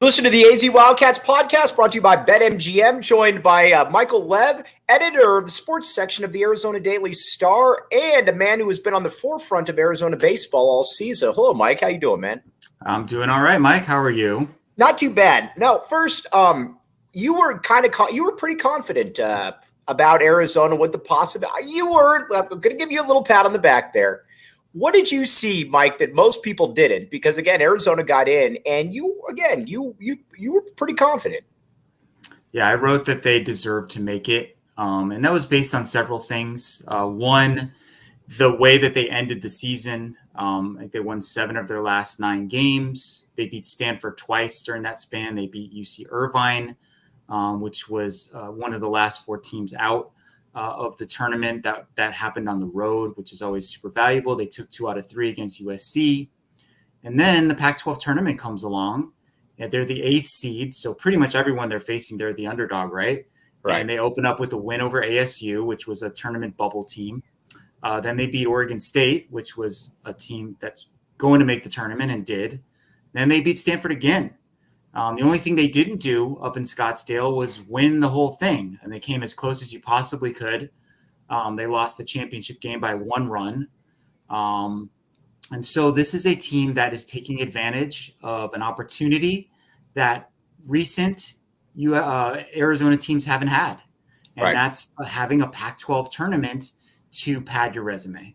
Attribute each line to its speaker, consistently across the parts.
Speaker 1: Listen to the AZ Wildcats podcast brought to you by BetMGM, joined by Michael Lev, editor of the sports section of the Arizona Daily Star, and a man who has been on the forefront of Arizona baseball all season. Hello, Mike. How you doing, man?
Speaker 2: I'm doing all right, Mike. How are you?
Speaker 1: Not too bad. No, first, you were you were pretty confident about Arizona with the possibility. I'm going to give you a little pat on the back there. What did you see, Mike, that most people didn't? Because again, Arizona got in, and you were pretty confident.
Speaker 2: Yeah, I wrote that they deserved to make it, and that was based on several things. One, the way that they ended the season. I think they won 7 of their last 9 games. They beat Stanford twice during that span. They beat UC Irvine, which was one of the last 4 teams out of the tournament. That happened on the road, which is always super valuable. They took 2 out of 3 against USC. And then the Pac-12 tournament comes along, and they're the 8th seed. So pretty much everyone they're facing, they're the underdog, right? And they open up with a win over ASU, which was a tournament bubble team. Then they beat Oregon State, which was a team that's going to make the tournament and did. Then they beat Stanford again. The only thing they didn't do up in Scottsdale was win the whole thing, and they came as close as you possibly could. They lost the championship game by 1 run. And so this is a team that is taking advantage of an opportunity that recent Arizona teams haven't had, and that's having a Pac-12 tournament to pad your resume.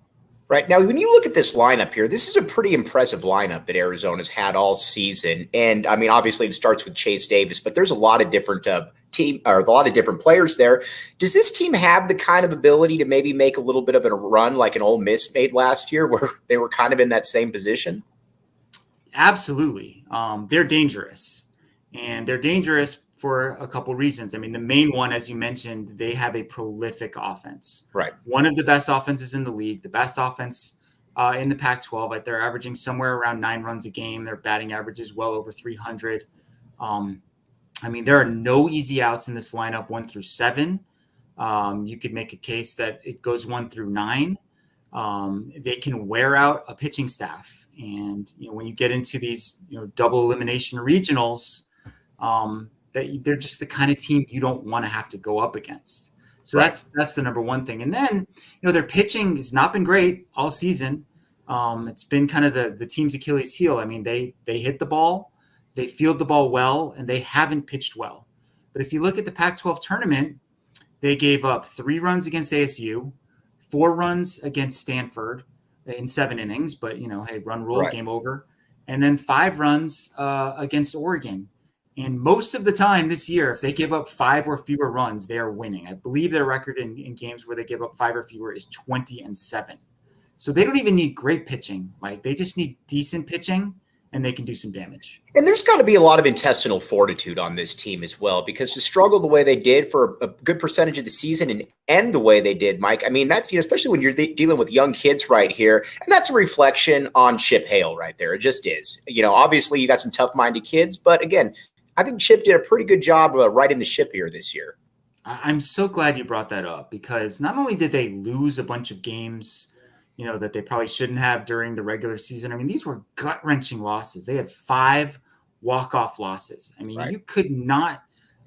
Speaker 1: Right. Now, when you look at this lineup here, this is a pretty impressive lineup that Arizona's had all season. And I mean, obviously it starts with Chase Davis, but there's a lot of different different players there. Does this team have the kind of ability to maybe make a little bit of a run like an Ole Miss made last year, where they were kind of in that same position?
Speaker 2: Absolutely. They're dangerous, and they're dangerous for a couple reasons. I mean, the main one, as you mentioned, they have a prolific offense. Right. One of the best offenses in the league, the best offense in the Pac-12. Like, they're averaging somewhere around 9 runs a game. Their batting average is well over 300. I mean, there are no easy outs in this lineup 1 through 7. You could make a case that it goes 1 through 9. They can wear out a pitching staff. And, when you get into these, double elimination regionals, they're just the kind of team you don't want to have to go up against. So that's the number one thing. And then, their pitching has not been great all season. It's been kind of the team's Achilles heel. I mean, they hit the ball, they field the ball well, and they haven't pitched well. But if you look at the Pac-12 tournament, they gave up 3 runs against ASU, 4 runs against Stanford in 7 innings, but hey, run rule, game over. And then 5 runs against Oregon. And most of the time this year, if they give up 5 or fewer runs, they are winning. I believe their record in games where they give up 5 or fewer is 20-7. So they don't even need great pitching, Mike. They just need decent pitching, and they can do some damage. And
Speaker 1: there's got to be a lot of intestinal fortitude on this team as well, because to struggle the way they did for a good percentage of the season and end the way they did, Mike, I mean, that's, especially when you're dealing with young kids right here, and that's a reflection on Chip Hale right there. It just is. Obviously you got some tough-minded kids, but again, I think Chip did a pretty good job righting the ship here this year.
Speaker 2: I'm so glad you brought that up, because not only did they lose a bunch of games, that they probably shouldn't have during the regular season. I mean, these were gut-wrenching losses. They had 5 walk-off losses. I mean, you could not,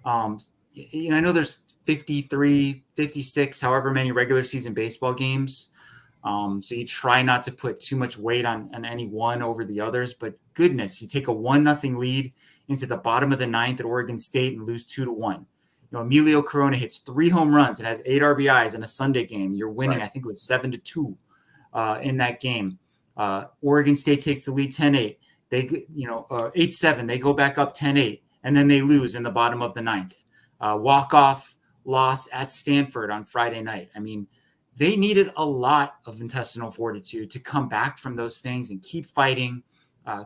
Speaker 2: I know there's 53, 56, however many regular season baseball games. So you try not to put too much weight on any one over the others, but goodness, you take a 1-0 lead into the bottom of the 9th at Oregon State and lose 2-1. Emilio Corona hits 3 home runs and has 8 RBIs in a Sunday game. You're winning, I think it was 7-2 in that game. Oregon State takes the lead 10-8. They, 8-7. They go back up 10-8, and then they lose in the bottom of the 9th. Walk-off loss at Stanford on Friday night. I mean, they needed a lot of intestinal fortitude to come back from those things and keep fighting,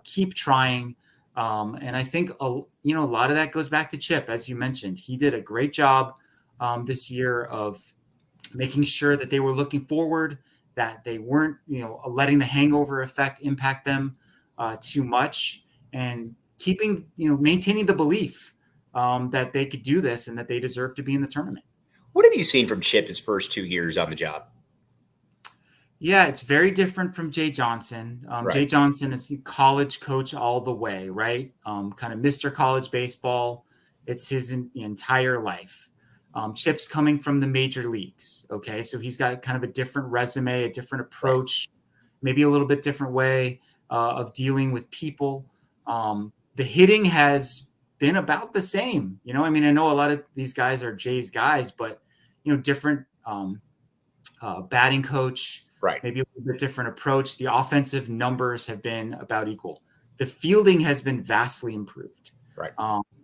Speaker 2: keep trying. And I think, a lot of that goes back to Chip, as you mentioned. He did a great job this year of making sure that they were looking forward, that they weren't, letting the hangover effect impact them too much, and maintaining the belief that they could do this and that they deserve to be in the tournament.
Speaker 1: What have you seen from Chip his first 2 years on the job?
Speaker 2: Yeah, it's very different from Jay Johnson.
Speaker 1: Right.
Speaker 2: Jay Johnson is a college coach all the way, right? Kind of Mr. College Baseball. It's his entire life. Chip's coming from the major leagues. Okay, so he's got kind of a different resume, a different approach, maybe a little bit different way of dealing with people. The hitting has been about the same. I know a lot of these guys are Jay's guys, but different batting coach, maybe a little bit different approach. The offensive numbers have been about equal. The fielding has been vastly improved.
Speaker 1: Right.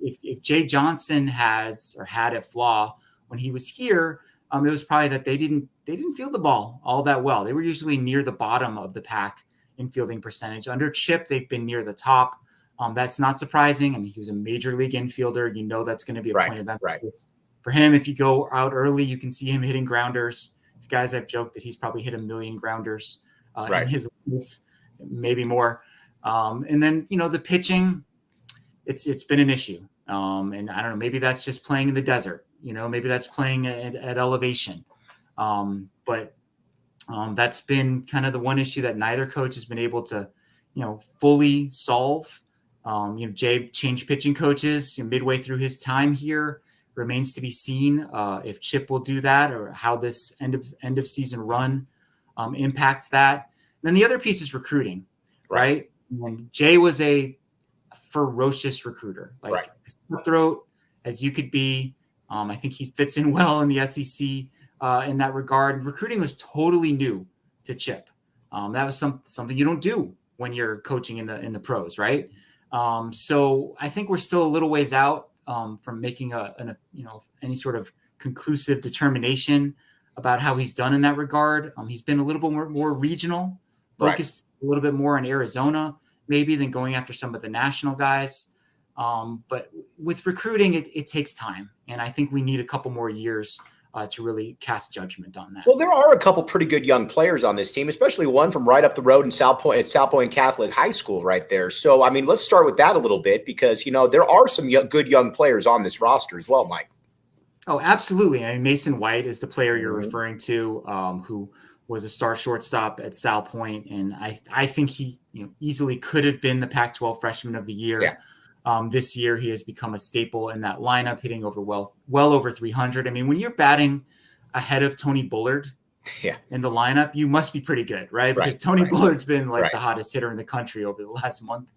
Speaker 2: If Jay Johnson had a flaw when he was here, it was probably that they didn't field the ball all that well. They were usually near the bottom of the pack in fielding percentage. Under Chip, they've been near the top. That's not surprising. He was a major league infielder. That's going to be a point of emphasis for him. If you go out early, you can see him hitting grounders. Guys, I've joked that he's probably hit 1 million grounders in his life, maybe more. And then, the pitching, it's been an issue. And I don't know, maybe that's just playing in the desert, maybe that's playing at elevation. But that's been kind of the one issue that neither coach has been able to, fully solve. Jay changed pitching coaches midway through his time here. Remains to be seen if Chip will do that, or how this end of season run impacts that. And then the other piece is recruiting, right? And Jay was a ferocious recruiter, as cutthroat as you could be. I think he fits in well in the SEC in that regard. Recruiting was totally new to Chip. That was something you don't do when you're coaching in the pros, right? So I think we're still a little ways out from making any sort of conclusive determination about how he's done in that regard. He's been a little bit more regional, focused a little bit more on Arizona, maybe, than going after some of the national guys. But with recruiting, it takes time. And I think we need a couple more years to really cast judgment on that.
Speaker 1: Well, there are a couple pretty good young players on this team, especially one from right up the road in South Point Catholic High School right there. So, let's start with that a little bit, because, there are some good young players on this roster as well, Mike.
Speaker 2: Oh, absolutely. Mason White is the player you're referring to, who was a star shortstop at South Point. And I think he easily could have been the Pac-12 Freshman of the Year.
Speaker 1: Yeah.
Speaker 2: This year, he has become a staple in that lineup, hitting over well over 300. When you're batting ahead of Tony Bullard in the lineup, you must be pretty good, right? Because Tony Bullard's been the hottest hitter in the country over the last month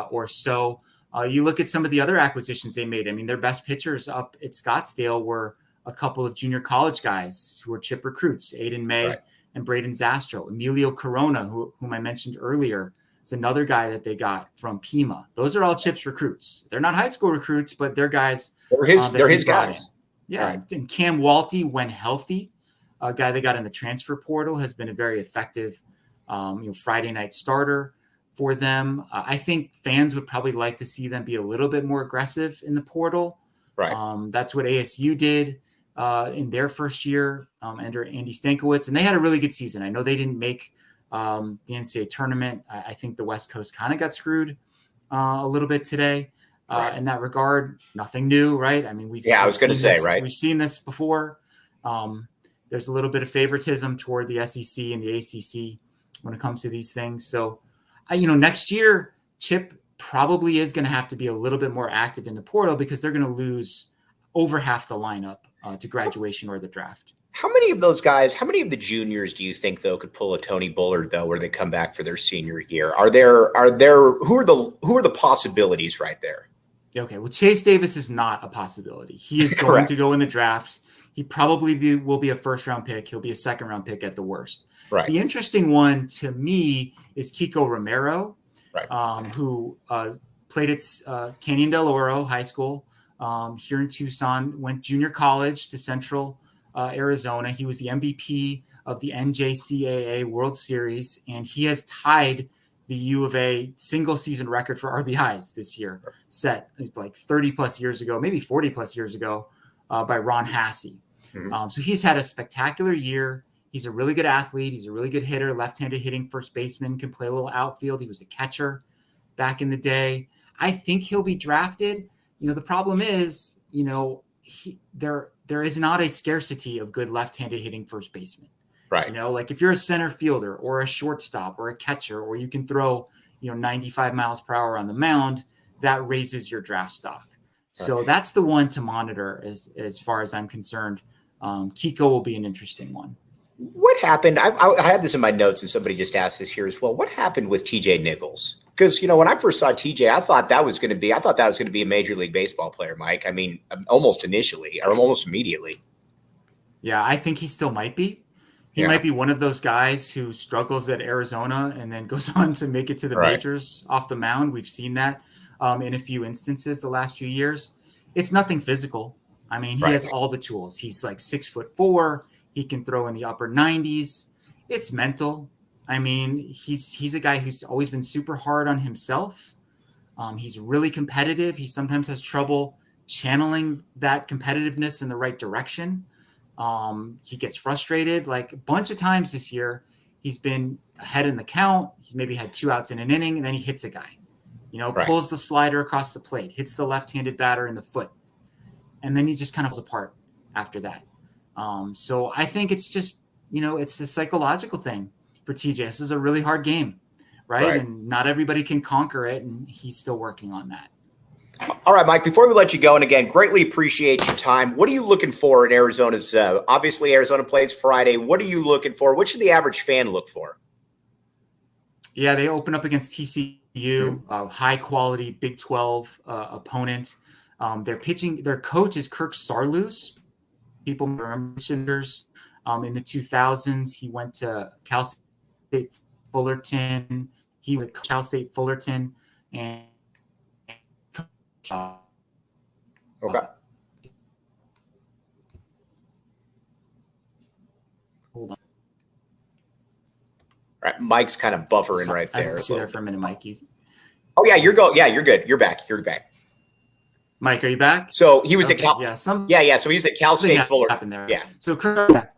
Speaker 2: or so. You look at some of the other acquisitions they made. their best pitchers up at Scottsdale were a couple of junior college guys who were Chip recruits, Aiden May and Braden Zastro. Emilio Corona, whom I mentioned earlier, is another guy that they got from Pima. Those are all Chip's recruits. They're not high school recruits, but they're guys.
Speaker 1: They're his guys.
Speaker 2: Yeah. And Cam Walty, when healthy, a guy they got in the transfer portal, has been a very effective Friday night starter for them. I think fans would probably like to see them be a little bit more aggressive in the portal. That's what ASU did in their first year under Andy Stankiewicz, and they had a really good season. I know they didn't make the NCAA tournament. I think the West Coast kind of got screwed a little bit today in that regard. Nothing new, right? We've seen this before. There's a little bit of favoritism toward the SEC and the ACC when it comes to these things. So, next year, Chip probably is going to have to be a little bit more active in the portal, because they're going to lose over half the lineup to graduation or the draft.
Speaker 1: How many of the juniors do you think, though, could pull a Tony Bullard, though, where they come back for their senior year? Who are the possibilities right there?
Speaker 2: Okay, well, Chase Davis is not a possibility. He is going to go in the draft. He probably will be a first-round pick. He'll be a second-round pick at the worst. The interesting one to me is Kiko Romero, who played at Canyon del Oro High School here in Tucson, went junior college to Central Arizona. He was the MVP of the NJCAA World Series, and he has tied the U of A single season record for RBIs this year, set like 30 plus years ago, maybe 40 plus years ago, by Ron Hasse. Mm-hmm. So he's had a spectacular year. He's a really good athlete. He's a really good hitter, left-handed hitting first baseman, can play a little outfield. He was a catcher back in the day. I think he'll be drafted. The problem is, there is not a scarcity of good left-handed hitting first baseman.
Speaker 1: Right.
Speaker 2: Like if you're a center fielder or a shortstop or a catcher, or you can throw, 95 miles per hour on the mound, that raises your draft stock. Right. So that's the one to monitor as far as I'm concerned. Kiko will be an interesting one.
Speaker 1: What happened? I had this in my notes, and somebody just asked this here as well. What happened with TJ Nichols? Because, when I first saw TJ, I thought that was going to be a Major League Baseball player, Mike. I mean, almost immediately.
Speaker 2: Yeah, I think he still might be. He might be one of those guys who struggles at Arizona and then goes on to make it to the majors off the mound. We've seen that in a few instances the last few years. It's nothing physical. I mean, he has all the tools. He's like 6'4". He can throw in the upper 90s. It's mental. I mean, he's a guy who's always been super hard on himself. He's really competitive. He sometimes has trouble channeling that competitiveness in the right direction. He gets frustrated. Like a bunch of times this year, he's been ahead in the count. He's maybe had 2 outs in an inning, and then he hits a guy. Pulls the slider across the plate, hits the left-handed batter in the foot, and then he just kind of falls apart after that. So I think it's just, it's a psychological thing for TJ. This is a really hard game, right? And not everybody can conquer it, and he's still working on that.
Speaker 1: All right, Mike, before we let you go, and again, greatly appreciate your time. What are you looking for in Arizona's obviously Arizona plays Friday. What are you looking for? What should the average fan look for?
Speaker 2: Yeah, they open up against TCU, high-quality Big 12 opponent. Their coach is Kirk Saarloos. People remember in the 2000s. He went to Cal State Fullerton. He was at Cal State Fullerton, and
Speaker 1: okay.
Speaker 2: Hold on.
Speaker 1: All right, Mike's kind of buffering right there.
Speaker 2: I see there for a minute, Mike.
Speaker 1: Oh yeah, you're good. You're back.
Speaker 2: Mike, are you back?
Speaker 1: So he was at Cal.
Speaker 2: Yeah,
Speaker 1: So he's at Cal State Fullerton.
Speaker 2: There.
Speaker 1: Yeah.
Speaker 2: So Kirk.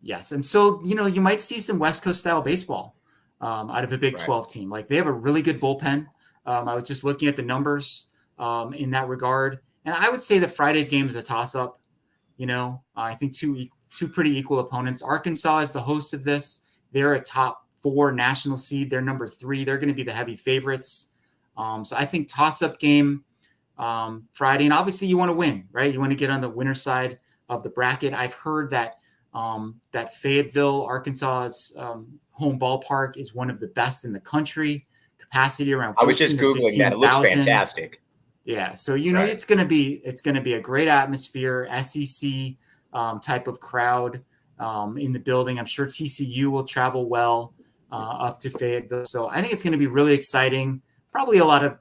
Speaker 2: Yes, and so you might see some West Coast style baseball out of a Big 12 team. Like they have a really good bullpen. I was just looking at the numbers in that regard, and I would say that Friday's game is a toss-up. I think two pretty equal opponents. Arkansas is the host of this. They're a top 4 national seed. They're number 3. They're going to be the heavy favorites. So I think toss-up game Friday, and obviously you want to win, right? You want to get on the winner side of the bracket. I've heard that that Fayetteville, Arkansas's home ballpark is one of the best in the country. Capacity around 14,
Speaker 1: I was just Googling that. It looks fantastic.
Speaker 2: Yeah. So, it's going to be a great atmosphere, SEC type of crowd in the building. I'm sure TCU will travel well up to Fayetteville. So I think it's going to be really exciting. Probably a lot of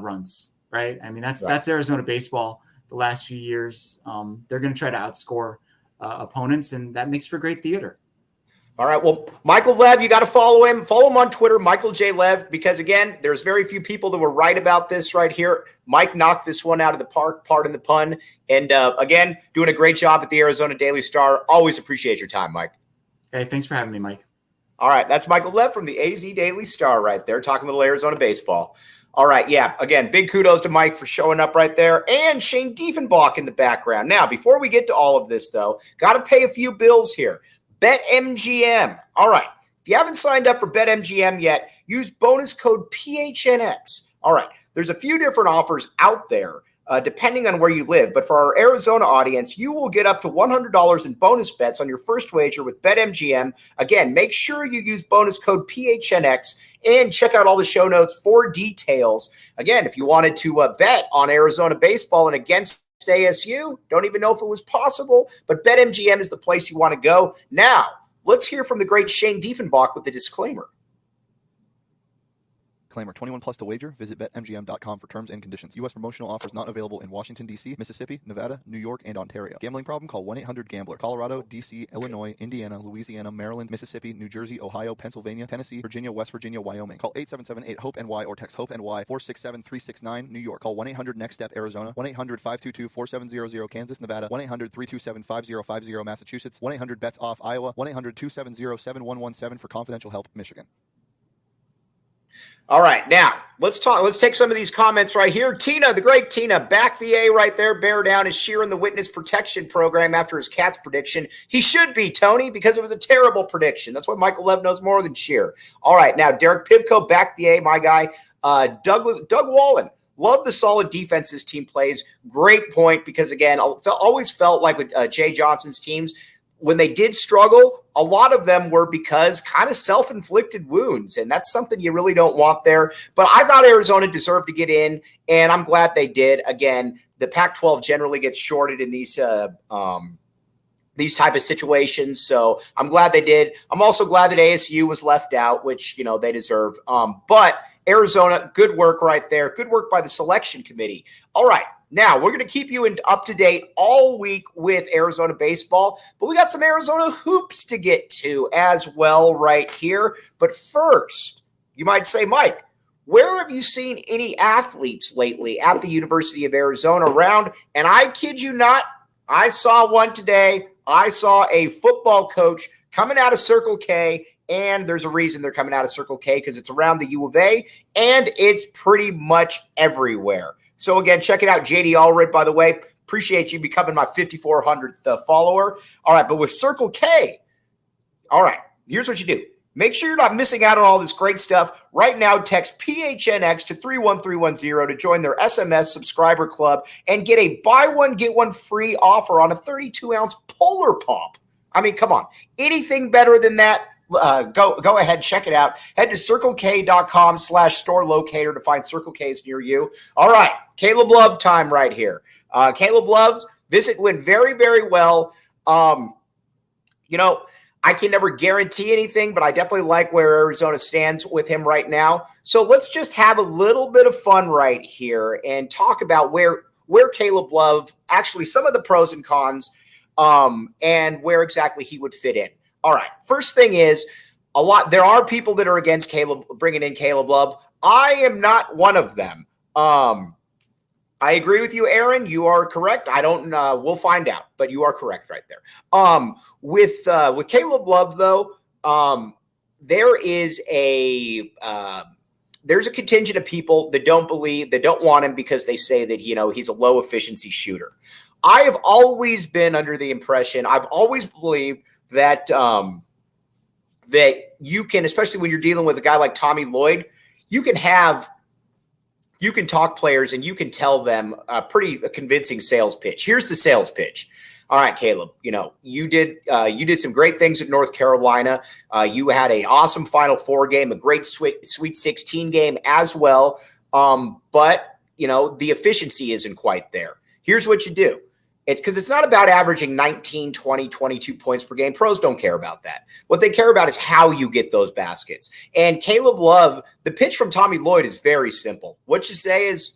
Speaker 2: runs, right? I mean, that's Arizona baseball the last few years. They're going to try to outscore opponents, and that makes for great theater.
Speaker 1: All right. Well, Michael Lev, you got to follow him. Follow him on Twitter, Michael J. Lev, because, again, there's very few people that were right about this right here. Mike knocked this one out of the park, pardon the pun. And, again, doing a great job at the Arizona Daily Star. Always appreciate your time, Mike.
Speaker 2: Hey, thanks for having me, Mike.
Speaker 1: All right. That's Michael Lev from the AZ Daily Star right there, talking a little Arizona baseball. All right. Yeah. Again, big kudos to Mike for showing up right there, and Shane Diefenbach in the background. Now, before we get to all of this, though, got to pay a few bills here. BetMGM. All right. If you haven't signed up for BetMGM yet, use bonus code PHNX. All right. There's a few different offers out there depending on where you live. But for our Arizona audience, you will get up to $100 in bonus bets on your first wager with BetMGM. Again, make sure you use bonus code PHNX and check out all the show notes for details. Again, if you wanted to bet on Arizona baseball and against ASU, don't even know if it was possible, but BetMGM is the place you want to go. Now, let's hear from the great Shane Diefenbach with the disclaimer.
Speaker 3: Disclaimer, 21 plus to wager. Visit BetMGM.com for terms and conditions. U.S. promotional offers not available in Washington, D.C., Mississippi, Nevada, New York, and Ontario. Gambling problem? Call 1-800-GAMBLER. Colorado, D.C., Illinois, Indiana, Louisiana, Maryland, Mississippi, New Jersey, Ohio, Pennsylvania, Tennessee, Virginia, West Virginia, Wyoming. Call 877-8-HOPE-NY or text HOPE-NY 467-369, New York. Call 1-800-NEXT-STEP, Arizona. 1-800-522-4700, Kansas, Nevada. 1-800-327-5050, Massachusetts. 1-800-BETS-OFF, Iowa. 1-800-270-7117 for confidential help, Michigan.
Speaker 1: All right, now let's take some of these comments right here. Tina, the great Tina, back the A right there. Bear down is Sheer in the witness protection program after his Cats prediction. He should be, Tony, because it was a terrible prediction. That's why Michael Lev knows more than Sheer. All right, now Derek Pivko, back the A, my guy. Doug Wallen. Love the solid defense this team plays. Great point, because again, always felt like with Jay Johnson's teams, when they did struggle, a lot of them were because kind of self-inflicted wounds, and that's something you really don't want there. But I thought Arizona deserved to get in, and I'm glad they did. Again, the Pac-12 generally gets shorted in these type of situations, so I'm glad they did. I'm also glad that ASU was left out, which they deserve. But Arizona, good work right there. Good work by the selection committee. All right. Now, we're going to keep you up to date all week with Arizona baseball, but we got some Arizona hoops to get to as well right here. But first, you might say, Mike, where have you seen any athletes lately at the University of Arizona around? And I kid you not, I saw one today. I saw a football coach coming out of Circle K, and there's a reason they're coming out of Circle K, because it's around the U of A, and it's pretty much everywhere. So, again, check it out. JD Allred, by the way, appreciate you becoming my 5,400th follower. All right, but with Circle K, all right, here's what you do. Make sure you're not missing out on all this great stuff. Right now, text PHNX to 31310 to join their SMS subscriber club and get a buy one, get one free offer on a 32-ounce Polar Pop. I mean, come on. Anything better than that? Go ahead, check it out. Head to circlek.com/store locator to find Circle K's near you. All right, Caleb Love time right here. Caleb Love's visit went very, very well. I can never guarantee anything, but I definitely like where Arizona stands with him right now. So let's just have a little bit of fun right here and talk about where Caleb Love, actually some of the pros and cons, and where exactly he would fit in. All right. First thing is, there are people that are against bringing in Caleb Love. I am not one of them. I agree with you, Aaron. You are correct. I don't. We'll find out, but you are correct right there. With Caleb Love, though, there's a contingent of people that don't want him because they say that he's a low efficiency shooter. I have always been under the impression. I've always believed that that you can, especially when you're dealing with a guy like Tommy Lloyd, you can talk players and you can tell them a pretty convincing sales pitch. Here's the sales pitch. All right, Caleb, you did some great things at North Carolina. You had an awesome Final Four game, a great Sweet 16 game as well. But the efficiency isn't quite there. Here's what you do. It's because it's not about averaging 19, 20, 22 points per game. Pros don't care about that. What they care about is how you get those baskets. And Caleb Love, the pitch from Tommy Lloyd is very simple. What you say is,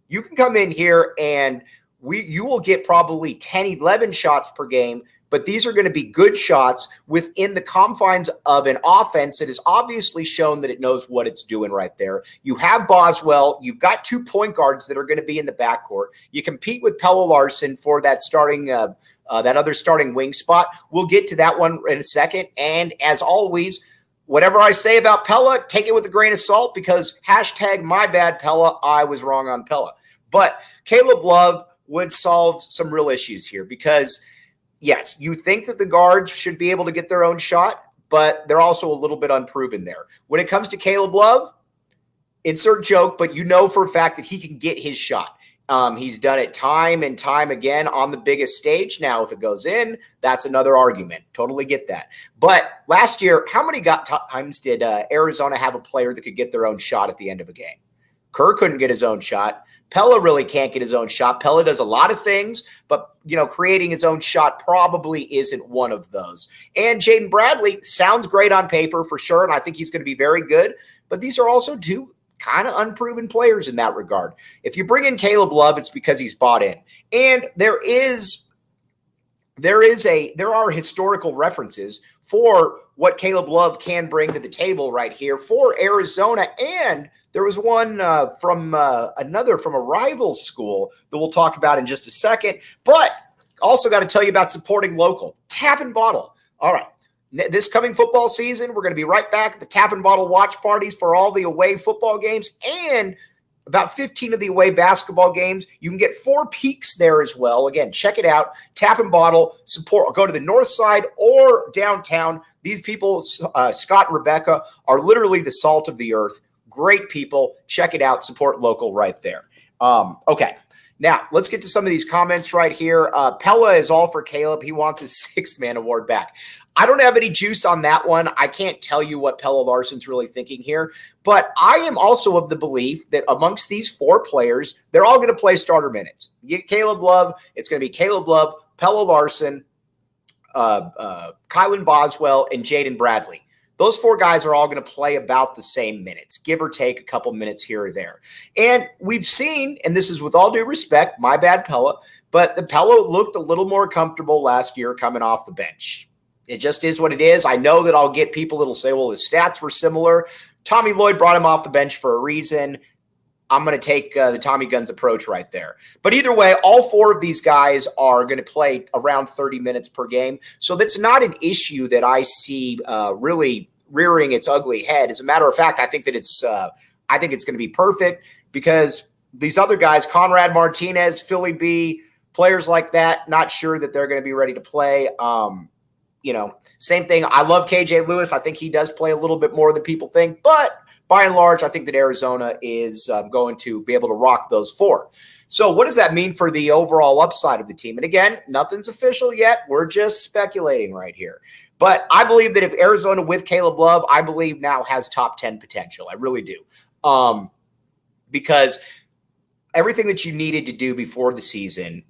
Speaker 1: you can come in here and you will get probably 10, 11 shots per game, but these are going to be good shots within the confines of an offense that has obviously shown that it knows what it's doing right there. You have Boswell. You've got 2 point guards that are going to be in the backcourt. You compete with Pelle Larsson for that that other starting wing spot. We'll get to that one in a second. And as always, whatever I say about Pelle, take it with a grain of salt, because #MyBadPelle, I was wrong on Pelle. But Caleb Love would solve some real issues here, because yes, you think that the guards should be able to get their own shot, but they're also a little bit unproven there. When it comes to Caleb Love, insert joke, but for a fact that he can get his shot. He's done it time and time again on the biggest stage. Now, if it goes in, that's another argument. Totally get that. But last year, how many times did Arizona have a player that could get their own shot at the end of a game? Kerr couldn't get his own shot. Pelle really can't get his own shot. Pelle does a lot of things, but, creating his own shot probably isn't one of those. And Jaden Bradley sounds great on paper for sure, and I think he's going to be very good. But these are also two kind of unproven players in that regard. If you bring in Caleb Love, it's because he's bought in. And there are historical references for what Caleb Love can bring to the table right here for Arizona. And there was one from a rival school that we'll talk about in just a second. But also got to tell you about supporting local. Tap and Bottle. All right. This coming football season, we're going to be right back at the Tap and Bottle watch parties for all the away football games and about 15 of the away basketball games. You can get 4 peaks there as well. Again, check it out. Tap and Bottle, support, go to the north side or downtown. These people, Scott and Rebecca, are literally the salt of the earth. Great people. Check it out. Support local right there. Okay. Now, let's get to some of these comments right here. Pella is all for Caleb. He wants his 6th man award back. I don't have any juice on that one. I can't tell you what Pella Larson's really thinking here. But I am also of the belief that amongst these 4 players, they're all going to play starter minutes. You get Caleb Love. It's going to be Caleb Love, Pella Larson, Kylan Boswell, and Jaden Bradley. Those 4 guys are all going to play about the same minutes, give or take a couple minutes here or there. And we've seen, and this is with all due respect, my bad Pella, but the Pella looked a little more comfortable last year coming off the bench. It just is what it is. I know that I'll get people that'll say, well, his stats were similar. Tommy Lloyd brought him off the bench for a reason. I'm going to take the Tommy Guns approach right there. But either way, all 4 of these guys are going to play around 30 minutes per game. So that's not an issue that I see really rearing its ugly head. As a matter of fact, I think that it's going to be perfect because these other guys, Conrad Martinez, Philly B, players like that, not sure that they're going to be ready to play. Same thing. I love KJ Lewis. I think he does play a little bit more than people think, but by and large, I think that Arizona is going to be able to rock those 4. So what does that mean for the overall upside of the team? And again, nothing's official yet. We're just speculating right here. But I believe that if Arizona with Caleb Love, I believe now has top 10 potential. I really do. Because everything that you needed to do before the season,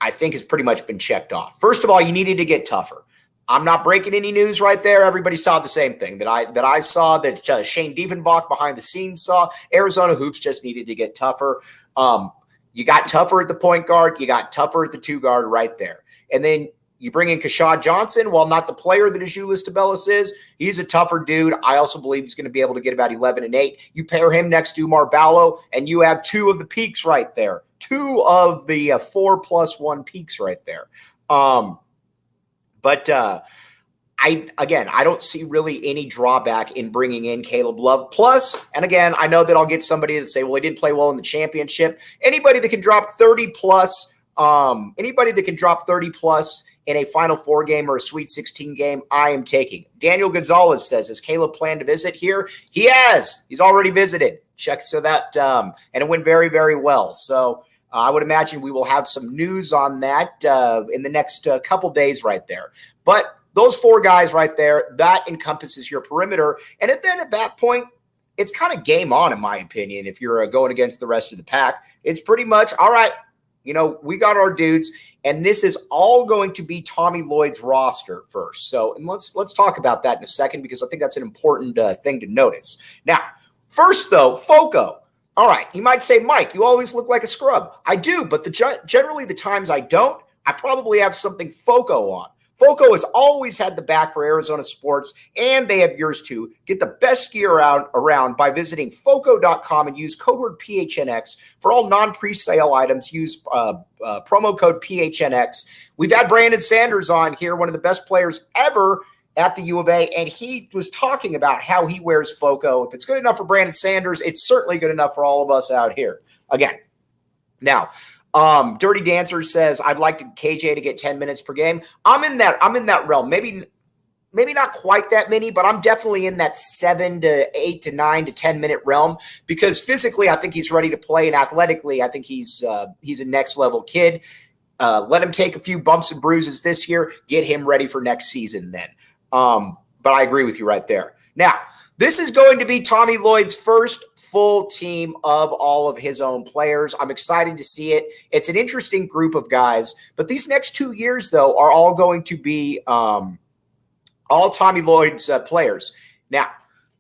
Speaker 1: I think has pretty much been checked off. First of all, you needed to get tougher. I'm not breaking any news right there. Everybody saw the same thing that I saw, that Shane Diefenbach behind the scenes saw. Arizona Hoops just needed to get tougher. You got tougher at the point guard. You got tougher at the 2 guard right there. And then you bring in Kashad Johnson. While not the player that Azuolas Tubelis is, he's a tougher dude. I also believe he's going to be able to get about 11 and 8. You pair him next to Umar Ballo, and you have 2 of the peaks right there. 2 of the 4+1 peaks right there. But I don't see really any drawback in bringing in Caleb Love. Plus, and again, I know that I'll get somebody to say, well, he didn't play well in the championship. Anybody that can drop 30 plus in a Final Four game or a Sweet 16 game, I am taking. Daniel Gonzalez says, has Caleb planned to visit here? He has. He's already visited. Check so that, and it went very, very well. So I would imagine we will have some news on that in the next couple days right there. But those 4 guys right there, that encompasses your perimeter. And then at that point, it's kind of game on, in my opinion, if you're going against the rest of the pack. It's pretty much, all right, we got our dudes, and this is all going to be Tommy Lloyd's roster first. So and let's talk about that in a second because I think that's an important thing to notice. Now, first, though, Foco. All right, he might say, Mike, you always look like a scrub. I do, but generally the times I don't, I probably have something Foco on. Foco has always had the back for Arizona sports, and they have yours too. Get the best gear around by visiting Foco.com and use code word PHNX. For all non-presale items, use promo code PHNX. We've had Brandon Sanders on here, one of the best players ever at the U of A, and he was talking about how he wears Foco. If it's good enough for Brandon Sanders, it's certainly good enough for all of us out here. Again, now, Dirty Dancer says, I'd like KJ to get 10 minutes per game. I'm in that realm. Maybe not quite that many, but I'm definitely in that 7 to 8 to 9 to 10 minute realm because physically I think he's ready to play, and athletically I think he's a next level kid. Let him take a few bumps and bruises this year, get him ready for next season then. But I agree with you right there. Now, this is going to be Tommy Lloyd's first full team of all of his own players. I'm excited to see it. It's an interesting group of guys, but these next 2 years, though, are all going to be all Tommy Lloyd's players. Now,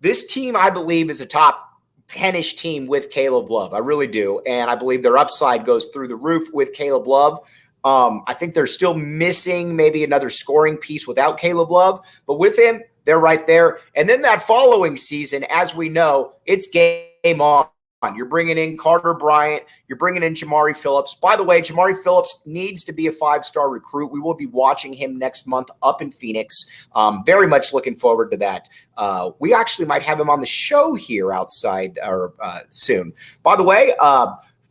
Speaker 1: this team, I believe, is a top 10-ish team with Caleb Love. I really do. And I believe their upside goes through the roof with Caleb Love. I think they're still missing maybe another scoring piece without Caleb Love, but with him, they're right there. And then that following season, as we know, it's game on. You're bringing in Carter Bryant. You're bringing in Jamari Phillips. By the way, Jamari Phillips needs to be a 5-star recruit. We will be watching him next month up in Phoenix. Very much looking forward to that. We actually might have him on the show here outside or soon. By the way,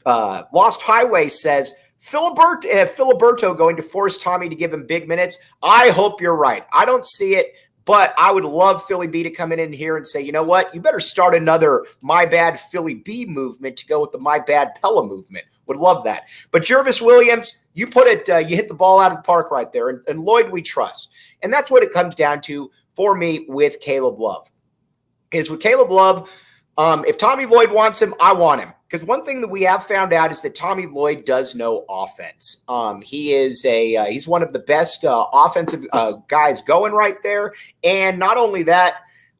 Speaker 1: Lost Highway says, Filiberto going to force Tommy to give him big minutes. I hope you're right. I don't see it. But I would love Philly B to come in here and say, you know what? You better start another My Bad Philly B movement to go with the My Bad Pella movement. Would love that. But Jervis Williams, you put it, you hit the ball out of the park right there. And Lloyd, we trust. And that's what it comes down to for me with Caleb Love. Is with Caleb Love, if Tommy Lloyd wants him, I want him. Because one thing that we have found out is that Tommy Lloyd does know offense. He's one of the best offensive guys going right there. And not only that,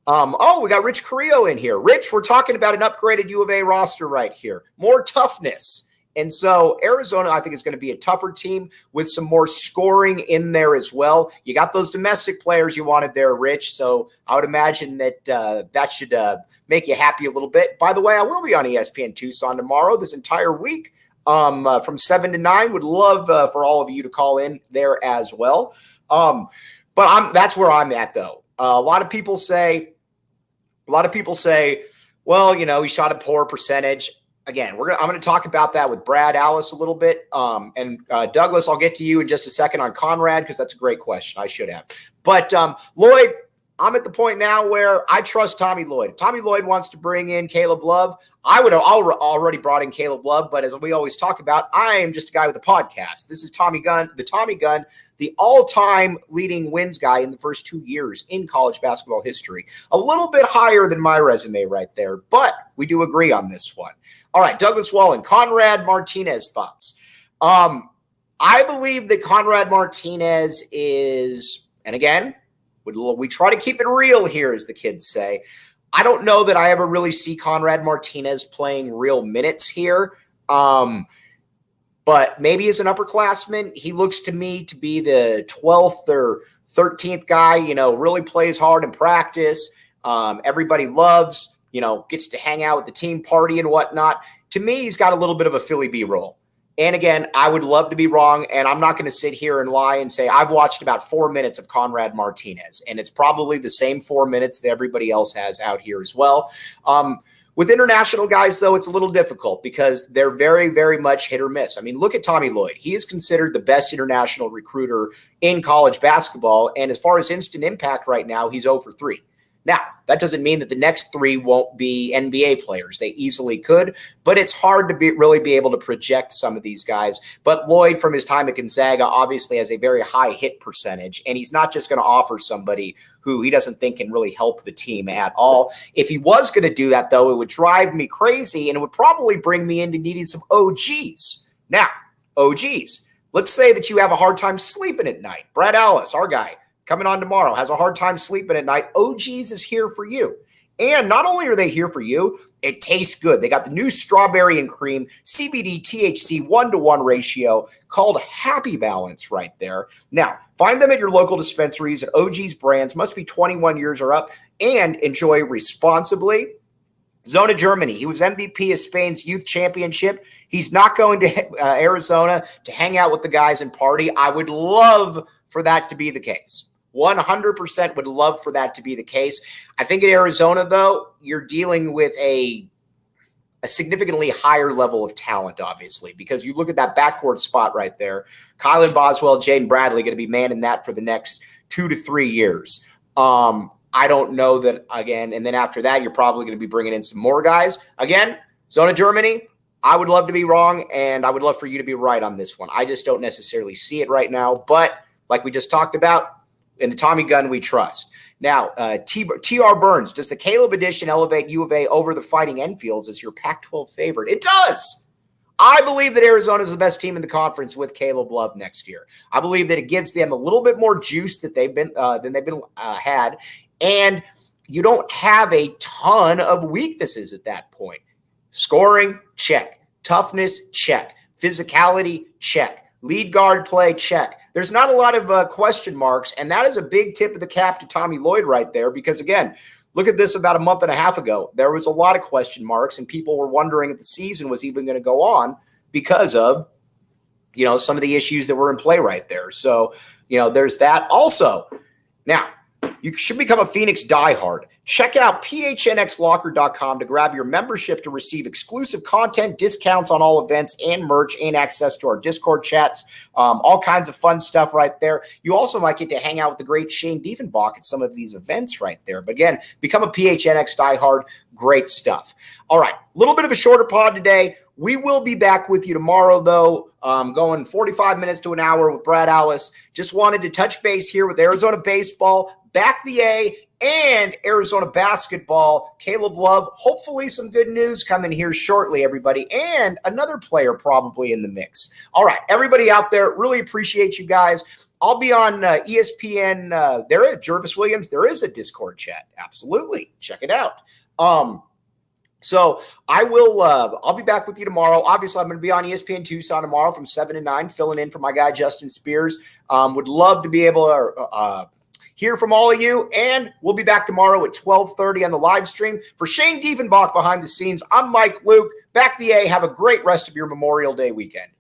Speaker 1: we got Rich Carrillo in here. Rich, we're talking about an upgraded U of A roster right here. More toughness. And so Arizona, I think, is going to be a tougher team with some more scoring in there as well. You got those domestic players you wanted there, Rich. So I would imagine that that should make you happy a little bit. By the way, I will be on ESPN Tucson tomorrow this entire week from 7 to 9. Would love for all of you to call in there as well. But that's where I'm at, though. A lot of people say, well, you know, he shot a poor percentage. Again, I'm going to talk about that with Brad Alice a little bit. And Douglas, I'll get to you in just a second on Conrad because that's a great question. I should have. But Lloyd, I'm at the point now where I trust Tommy Lloyd. If Tommy Lloyd wants to bring in Caleb Love, I would have already brought in Caleb Love. But as we always talk about, I am just a guy with a podcast. This is Tommy Gunn, the all-time leading wins guy in the first 2 years in college basketball history. A little bit higher than my resume right there, but we do agree on this one. All right, Douglas Wallen, Conrad Martinez thoughts. I believe that Conrad Martinez is, and again, we try to keep it real here, as the kids say. I don't know that I ever really see Conrad Martinez playing real minutes here. But maybe as an upperclassman, he looks to me to be the 12th or 13th guy, really plays hard in practice. Everybody loves, gets to hang out with the team party and whatnot. To me, he's got a little bit of a Philly B role. And again, I would love to be wrong, and I'm not going to sit here and lie and say I've watched about 4 minutes of Conrad Martinez, and it's probably the same 4 minutes that everybody else has out here as well. With international guys, though, it's a little difficult because they're very, very much hit or miss. I mean, look at Tommy Lloyd. He is considered the best international recruiter in college basketball, and as far as instant impact right now, he's 0 for 3. Now, that doesn't mean that the next 3 won't be NBA players. They easily could, but it's hard to really be able to project some of these guys. But Lloyd, from his time at Gonzaga, obviously has a very high hit percentage, and he's not just going to offer somebody who he doesn't think can really help the team at all. If he was going to do that, though, it would drive me crazy, and it would probably bring me into needing some OGs. Now, OGs, let's say that you have a hard time sleeping at night. Brad Alice, our guy, coming on tomorrow, has a hard time sleeping at night. OGs is here for you. And not only are they here for you, it tastes good. They got the new strawberry and cream CBD THC 1-to-1 ratio called Happy Balance right there. Now, find them at your local dispensaries, and OGs brands must be 21 years or up and enjoy responsibly. Zona Germany. He was MVP of Spain's youth championship. He's not going to Arizona to hang out with the guys and party. I would love for that to be the case. 100% would love for that to be the case. I think in Arizona, though, you're dealing with a significantly higher level of talent, obviously, because you look at that backcourt spot right there. Kylan Boswell, Jaden Bradley going to be manning that for the next 2 to 3 years. I don't know that, again, and then after that, you're probably going to be bringing in some more guys. Again, Zona Germany, I would love to be wrong, and I would love for you to be right on this one. I just don't necessarily see it right now, but like we just talked about, in the Tommy Gunn, we trust. Now, T.R. Burns, does the Caleb edition elevate U of A over the Fighting Enfields as your Pac-12 favorite? It does. I believe that Arizona is the best team in the conference with Caleb Love next year. I believe that it gives them a little bit more juice that they've been had, and you don't have a ton ton of weaknesses at that point. Scoring, check. Toughness, check. Physicality, check. Lead guard play, check. There's not a lot of question marks, and that is a big tip of the cap to Tommy Lloyd right there because, again, look at this about a month and a half ago. There was a lot of question marks, and people were wondering if the season was even going to go on because of, some of the issues that were in play right there. So, there's that. Also, now, you should become a Phoenix diehard. Check out PHNXlocker.com to grab your membership to receive exclusive content, discounts on all events and merch, and access to our Discord chats. All kinds of fun stuff right there. You also might get to hang out with the great Shane Diefenbach at some of these events right there. But again, become a PHNX diehard. Great stuff. All right, a little bit of a shorter pod today. We will be back with you tomorrow, though, going 45 minutes to an hour with Brad Allis. Just wanted to touch base here with Arizona baseball, back the A, and Arizona basketball. Caleb Love, hopefully some good news coming here shortly, everybody, and another player probably in the mix. All right, everybody out there, really appreciate you guys. I'll be on ESPN. There is Jervis Williams. There is a Discord chat. Absolutely. Check it out. So I'll be back with you tomorrow. Obviously, I'm going to be on ESPN Tucson tomorrow from 7 to 9, filling in for my guy, Justin Spears. Would love to be able to hear from all of you, and we'll be back tomorrow at 12:30 on the live stream. For Shane Diefenbach behind the scenes, I'm Mike Luke. Back the A. Have a great rest of your Memorial Day weekend.